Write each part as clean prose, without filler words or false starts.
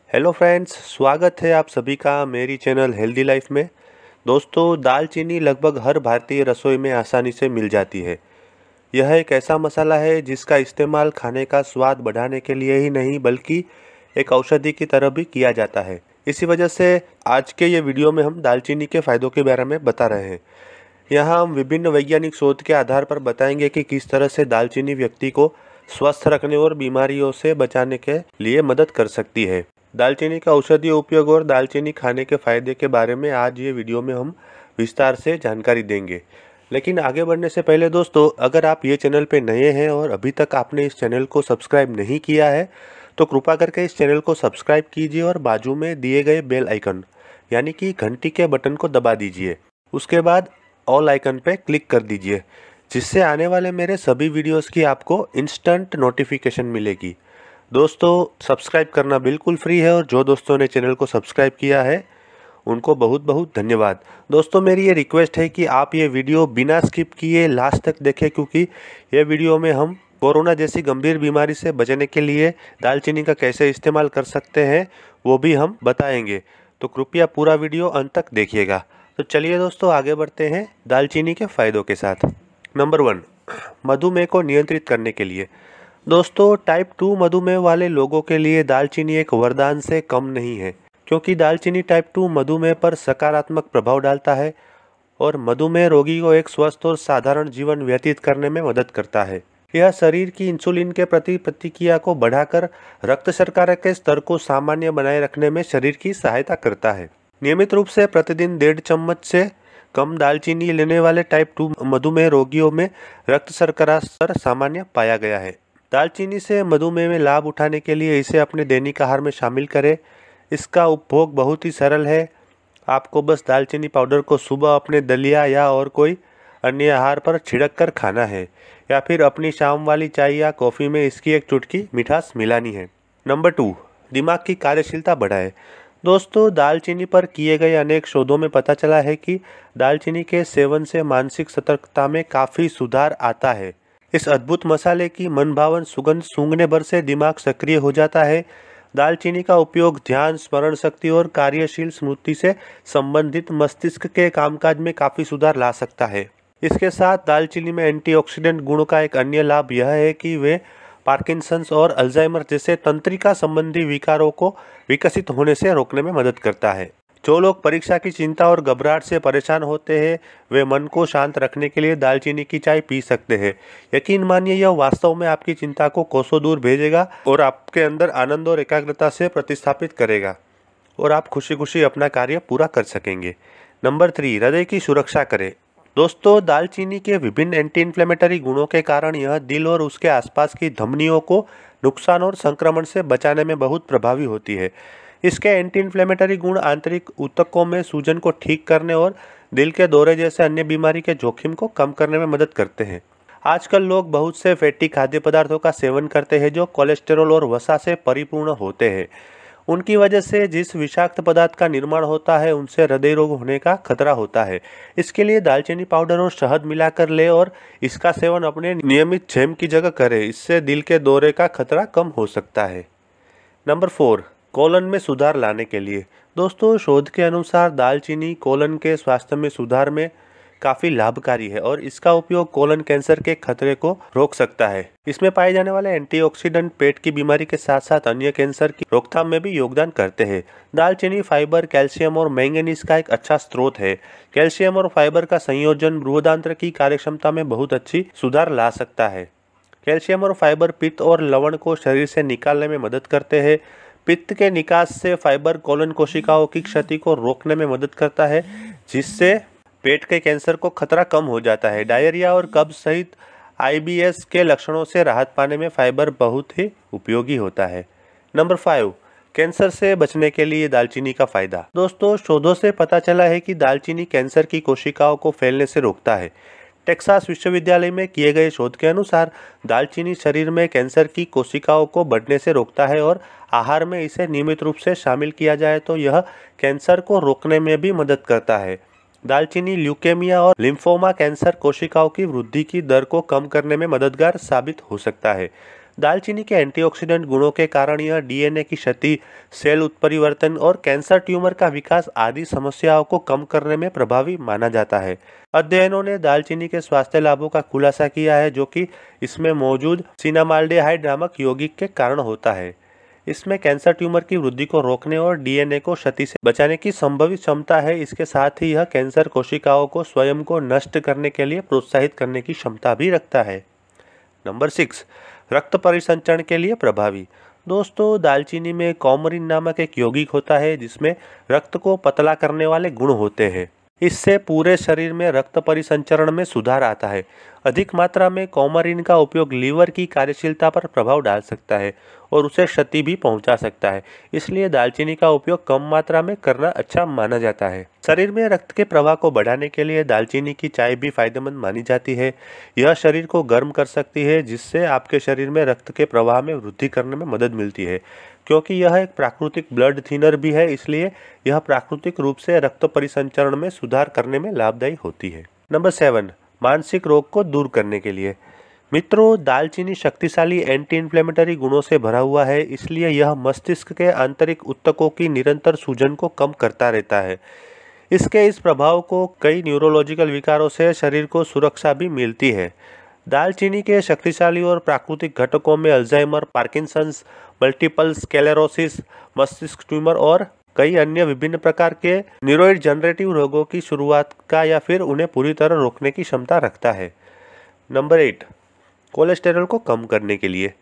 Hello friends, स्वागत है आप सभी का मेरी चैनल हेल्दी लाइफ में। दोस्तों, दालचीनी लगभग हर भारतीय रसोई में आसानी से मिल जाती है। यह एक ऐसा मसाला है जिसका इस्तेमाल खाने का स्वाद बढ़ाने के लिए ही नहीं बल्कि एक औषधि की तरह भी किया जाता है। इसी वजह से आज के ये वीडियो में हम दालचीनी के फ़ायदों के बारे में बता रहे हैं। यहाँ हम विभिन्न वैज्ञानिक शोध के आधार पर बताएंगे कि किस तरह से दालचीनी व्यक्ति को स्वस्थ रखने और बीमारियों से बचाने के लिए मदद कर सकती है। दालचीनी का औषधीय उपयोग और दालचीनी खाने के फायदे के बारे में आज ये वीडियो में हम विस्तार से जानकारी देंगे। लेकिन आगे बढ़ने से पहले दोस्तों, अगर आप ये चैनल पे नए हैं और अभी तक आपने इस चैनल को सब्सक्राइब नहीं किया है तो कृपा करके इस चैनल को सब्सक्राइब कीजिए और बाजू में दिए गए बेल आइकन यानी कि घंटी के बटन को दबा दीजिए। उसके बाद ऑल आइकन पे क्लिक कर दीजिए, जिससे आने वाले मेरे सभी वीडियोस की आपको इंस्टेंट नोटिफिकेशन मिलेगी। दोस्तों, सब्सक्राइब करना बिल्कुल फ्री है और जो दोस्तों ने चैनल को सब्सक्राइब किया है उनको बहुत बहुत धन्यवाद। दोस्तों, मेरी ये रिक्वेस्ट है कि आप ये वीडियो बिना स्किप किए लास्ट तक देखें, क्योंकि ये वीडियो में हम कोरोना जैसी गंभीर बीमारी से बचने के लिए दालचीनी का कैसे इस्तेमाल कर सकते हैं वो भी हम बताएंगे। तो कृपया पूरा वीडियो अंत तक देखिएगा। तो चलिए दोस्तों, आगे बढ़ते हैं दालचीनी के फ़ायदों के साथ। नंबर 1, मधुमेह को नियंत्रित करने के लिए। दोस्तों, टाइप 2 मधुमेह वाले लोगों के लिए दालचीनी एक वरदान से कम नहीं है, क्योंकि दालचीनी टाइप 2 मधुमेह पर सकारात्मक प्रभाव डालता है और मधुमेह रोगी को एक स्वस्थ और साधारण जीवन व्यतीत करने में मदद करता है। यह शरीर की इंसुलिन के प्रति प्रतिक्रिया को बढ़ाकर रक्त शर्करा के स्तर को सामान्य बनाए रखने में शरीर की सहायता करता है। नियमित रूप से प्रतिदिन 1.5 चम्मच से कम दालचीनी लेने वाले टाइप 2 मधुमेह रोगियों में रक्त शर्करा स्तर सामान्य पाया गया है। दालचीनी से मधुमेह में लाभ उठाने के लिए इसे अपने दैनिक आहार में शामिल करें। इसका उपभोग बहुत ही सरल है। आपको बस दालचीनी पाउडर को सुबह अपने दलिया या और कोई अन्य आहार पर छिड़क कर खाना है, या फिर अपनी शाम वाली चाय या कॉफ़ी में इसकी एक चुटकी मिठास मिलानी है। नंबर 2, दिमाग की कार्यशीलता बढ़ाए। दोस्तों, दालचीनी पर किए गए अनेक शोधों में पता चला है कि दालचीनी के सेवन से मानसिक सतर्कता में काफ़ी सुधार आता है। इस अद्भुत मसाले की मनभावन सुगंध सूंघने भर से दिमाग सक्रिय हो जाता है। दालचीनी का उपयोग ध्यान, स्मरण शक्ति और कार्यशील स्मृति से संबंधित मस्तिष्क के कामकाज में काफ़ी सुधार ला सकता है। इसके साथ दालचीनी में एंटीऑक्सीडेंट गुणों का एक अन्य लाभ यह है कि वे पार्किंसंस और अल्जाइमर जैसे तंत्रिका संबंधी विकारों को विकसित होने से रोकने में मदद करता है। जो लोग परीक्षा की चिंता और घबराहट से परेशान होते हैं, वे मन को शांत रखने के लिए दालचीनी की चाय पी सकते हैं। यकीन मानिए, यह वास्तव में आपकी चिंता को कोसों दूर भेजेगा और आपके अंदर आनंद और एकाग्रता से प्रतिस्थापित करेगा और आप खुशी खुशी अपना कार्य पूरा कर सकेंगे। नंबर 3, हृदय की सुरक्षा करें। दोस्तों, दालचीनी के विभिन्न एंटी इन्फ्लेमेटरी गुणों के कारण यह दिल और उसके आसपास की धमनियों को नुकसान और संक्रमण से बचाने में बहुत प्रभावी होती है। इसके एंटी इन्फ्लेमेटरी गुण आंतरिक ऊतकों में सूजन को ठीक करने और दिल के दौरे जैसे अन्य बीमारी के जोखिम को कम करने में मदद करते हैं। आजकल लोग बहुत से फैटी खाद्य पदार्थों का सेवन करते हैं जो कोलेस्टेरॉल और वसा से परिपूर्ण होते हैं। उनकी वजह से जिस विषाक्त पदार्थ का निर्माण होता है उनसे हृदय रोग होने का खतरा होता है। इसके लिए दालचीनी पाउडर और शहद मिलाकर ले और इसका सेवन अपने नियमित जैम की जगह करें। इससे दिल के दौरे का खतरा कम हो सकता है। नंबर 4, कोलन में सुधार लाने के लिए। दोस्तों, शोध के अनुसार दालचीनी कोलन के स्वास्थ्य में सुधार में काफ़ी लाभकारी है और इसका उपयोग कोलन कैंसर के खतरे को रोक सकता है। इसमें पाए जाने वाले एंटीऑक्सीडेंट पेट की बीमारी के साथ साथ अन्य कैंसर की रोकथाम में भी योगदान करते हैं। दालचीनी फाइबर, कैल्शियम और मैंगनीज का एक अच्छा स्रोत है। कैल्शियम और फाइबर का संयोजन बृहदान्त्र की कार्यक्षमता में बहुत अच्छी सुधार ला सकता है। कैल्शियम और फाइबर पित्त और लवण को शरीर से निकालने में मदद करते हैं। पित्त के निकास से फाइबर कोलन कोशिकाओं की क्षति को रोकने में मदद करता है, जिससे पेट के कैंसर को खतरा कम हो जाता है। डायरिया और कब्ज सहित IBS के लक्षणों से राहत पाने में फाइबर बहुत ही उपयोगी होता है। नंबर 5, कैंसर से बचने के लिए दालचीनी का फायदा। दोस्तों, शोधों से पता चला है कि दालचीनी कैंसर की कोशिकाओं को फैलने से रोकता है। टेक्सास विश्वविद्यालय में किए गए शोध के अनुसार दालचीनी शरीर में कैंसर की कोशिकाओं को बढ़ने से रोकता है और आहार में इसे नियमित रूप से शामिल किया जाए तो यह कैंसर को रोकने में भी मदद करता है। दालचीनी ल्यूकेमिया और लिम्फोमा कैंसर कोशिकाओं की वृद्धि की दर को कम करने में मददगार साबित हो सकता है। दालचीनी के एंटीऑक्सीडेंट गुणों के कारण यह डीएनए की क्षति, सेल उत्परिवर्तन और कैंसर ट्यूमर का विकास आदि समस्याओं को कम करने में प्रभावी माना जाता है। अध्ययनों ने दालचीनी के स्वास्थ्य लाभों का खुलासा किया है, जो कि इसमें मौजूद सिनामाल्डेहाइड नामक यौगिक के कारण होता है। इसमें कैंसर ट्यूमर की वृद्धि को रोकने और डीएनए को क्षति से बचाने की संभावित क्षमता है। इसके साथ ही यह कैंसर कोशिकाओं को स्वयं को नष्ट करने के लिए प्रोत्साहित करने की क्षमता भी रखता है। नंबर 6, रक्त परिसंचरण के लिए प्रभावी। दोस्तों, दालचीनी में कौमरिन नामक एक यौगिक होता है जिसमें रक्त को पतला करने वाले गुण होते हैं। इससे पूरे शरीर में रक्त परिसंचरण में सुधार आता है। अधिक मात्रा में कौमरिन का उपयोग लीवर की कार्यशीलता पर प्रभाव डाल सकता है और उसे क्षति भी पहुंचा सकता है। इसलिए दालचीनी का उपयोग कम मात्रा में करना अच्छा माना जाता है। शरीर में रक्त के प्रवाह को बढ़ाने के लिए दालचीनी की चाय भी फायदेमंद मानी जाती है। यह शरीर को गर्म कर सकती है, जिससे आपके शरीर में रक्त के प्रवाह में वृद्धि करने में मदद मिलती है। क्योंकि यह एक प्राकृतिक ब्लड थिनर भी है, इसलिए यह प्राकृतिक रूप से रक्त परिसंचरण में सुधार करने में लाभदायी होती है। नंबर 7, मानसिक रोग को दूर करने के लिए। मित्रों, दालचीनी शक्तिशाली एंटी इन्फ्लेमेटरी गुणों से भरा हुआ है, इसलिए यह मस्तिष्क के आंतरिक ऊतकों की निरंतर सूजन को कम करता रहता है। इसके इस प्रभाव को कई न्यूरोलॉजिकल विकारों से शरीर को सुरक्षा भी मिलती है। दालचीनी के शक्तिशाली और प्राकृतिक घटकों में अल्जाइमर, पार्किंसंस, मल्टीपल स्क्लेरोसिस, मस्तिष्क ट्यूमर और कई अन्य विभिन्न प्रकार के न्यूरोडीजनरेटिव रोगों की शुरुआत का या फिर उन्हें पूरी तरह रोकने की क्षमता रखता है। नंबर 8, कोलेस्टेरॉल को कम करने के लिए।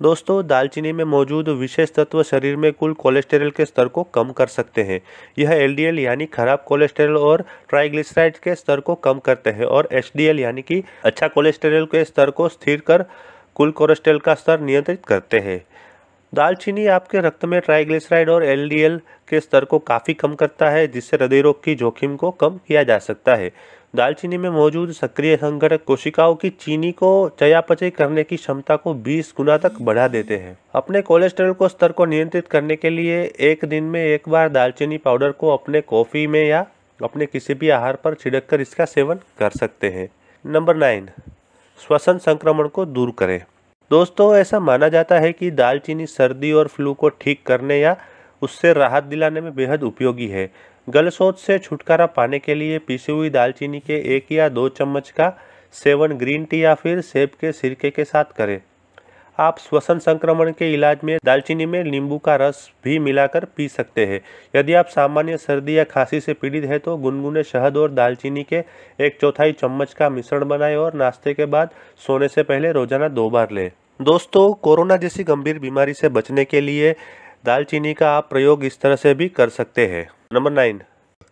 दोस्तों, दालचीनी में मौजूद विशेष तत्व शरीर में कुल कोलेस्टेरॉल के स्तर को कम कर सकते हैं। यह एलडीएल यानी खराब कोलेस्टेरॉल और ट्राइग्लिसराइड के स्तर को कम करते हैं और एचडीएल यानी कि अच्छा कोलेस्टेरॉल के स्तर को स्थिर कर कुल कोलेस्टेरॉल का स्तर नियंत्रित करते हैं। दालचीनी आपके रक्त में ट्राइग्लिसराइड और एलडीएल के स्तर को काफ़ी कम करता है, जिससे हृदय रोग की जोखिम को कम किया जा सकता है। दालचीनी में मौजूद सक्रिय संघटक कोशिकाओं की चीनी को चयापचय करने की क्षमता को 20 गुना तक बढ़ा देते हैं। अपने कोलेस्टेरॉल को स्तर को नियंत्रित करने के लिए एक दिन में एक बार दालचीनी पाउडर को अपने कॉफ़ी में या अपने किसी भी आहार पर छिड़ककर इसका सेवन कर सकते हैं। नंबर 9, श्वसन संक्रमण को दूर करें। दोस्तों, ऐसा माना जाता है कि दालचीनी सर्दी और फ्लू को ठीक करने या उससे राहत दिलाने में बेहद उपयोगी है। गलसोच से छुटकारा पाने के लिए पीसी हुई दालचीनी के 1 या 2 चम्मच का सेवन ग्रीन टी या फिर सेब के सिरके के साथ करें। आप श्वसन संक्रमण के इलाज में दालचीनी में नींबू का रस भी मिलाकर पी सकते हैं। यदि आप सामान्य सर्दी या खांसी से पीड़ित हैं तो गुनगुने शहद और दालचीनी के 1/4 चम्मच का मिश्रण बनाएं और नाश्ते के बाद सोने से पहले रोजाना 2 बार लें। दोस्तों, कोरोना जैसी गंभीर बीमारी से बचने के लिए दालचीनी का आप प्रयोग इस तरह से भी कर सकते हैं। नंबर 9,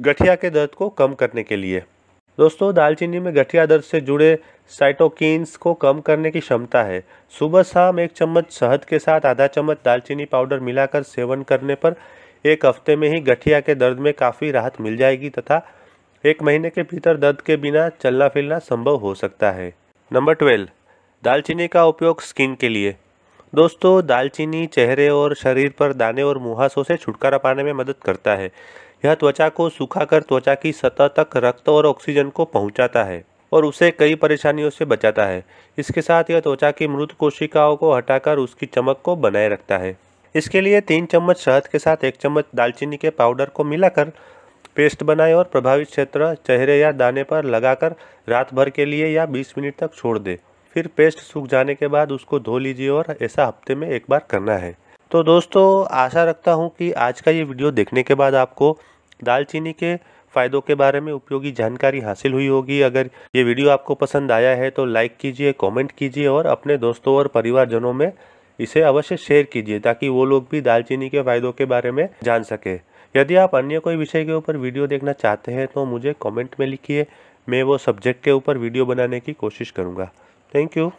गठिया के दर्द को कम करने के लिए। दोस्तों, दालचीनी में गठिया दर्द से जुड़े साइटोकिन्स को कम करने की क्षमता है। सुबह शाम 1 चम्मच शहद के साथ आधा चम्मच दालचीनी पाउडर मिलाकर सेवन करने पर 1 हफ्ते में ही गठिया के दर्द में काफ़ी राहत मिल जाएगी तथा 1 महीने के भीतर दर्द के बिना चलना फिरना संभव हो सकता है। नंबर 12, दालचीनी का उपयोग स्किन के लिए। दोस्तों, दालचीनी चेहरे और शरीर पर दाने और मुहासों से छुटकारा पाने में मदद करता है। यह त्वचा को सुखाकर त्वचा की सतह तक रक्त और ऑक्सीजन को पहुंचाता है और उसे कई परेशानियों से बचाता है। इसके साथ यह त्वचा की मृत कोशिकाओं को हटाकर उसकी चमक को बनाए रखता है। इसके लिए 3 चम्मच शहद के साथ 1 चम्मच दालचीनी के पाउडर को मिलाकर पेस्ट बनाएं और प्रभावित क्षेत्र चेहरे या दाने पर लगाकर रात भर के लिए या 20 मिनट तक छोड़ दें। फिर पेस्ट सूख जाने के बाद उसको धो लीजिए और ऐसा हफ्ते में 1 बार करना है। तो दोस्तों, आशा रखता हूँ कि आज का ये वीडियो देखने के बाद आपको दालचीनी के फ़ायदों के बारे में उपयोगी जानकारी हासिल हुई होगी। अगर ये वीडियो आपको पसंद आया है तो लाइक कीजिए, कमेंट कीजिए और अपने दोस्तों और परिवारजनों में इसे अवश्य शेयर कीजिए ताकि वो लोग भी दालचीनी के फ़ायदों के बारे में जान सके। यदि आप अन्य कोई विषय के ऊपर वीडियो देखना चाहते हैं तो मुझे कमेंट में लिखिए, मैं वो सब्जेक्ट के ऊपर वीडियो बनाने की कोशिश करूँगा। Thank you.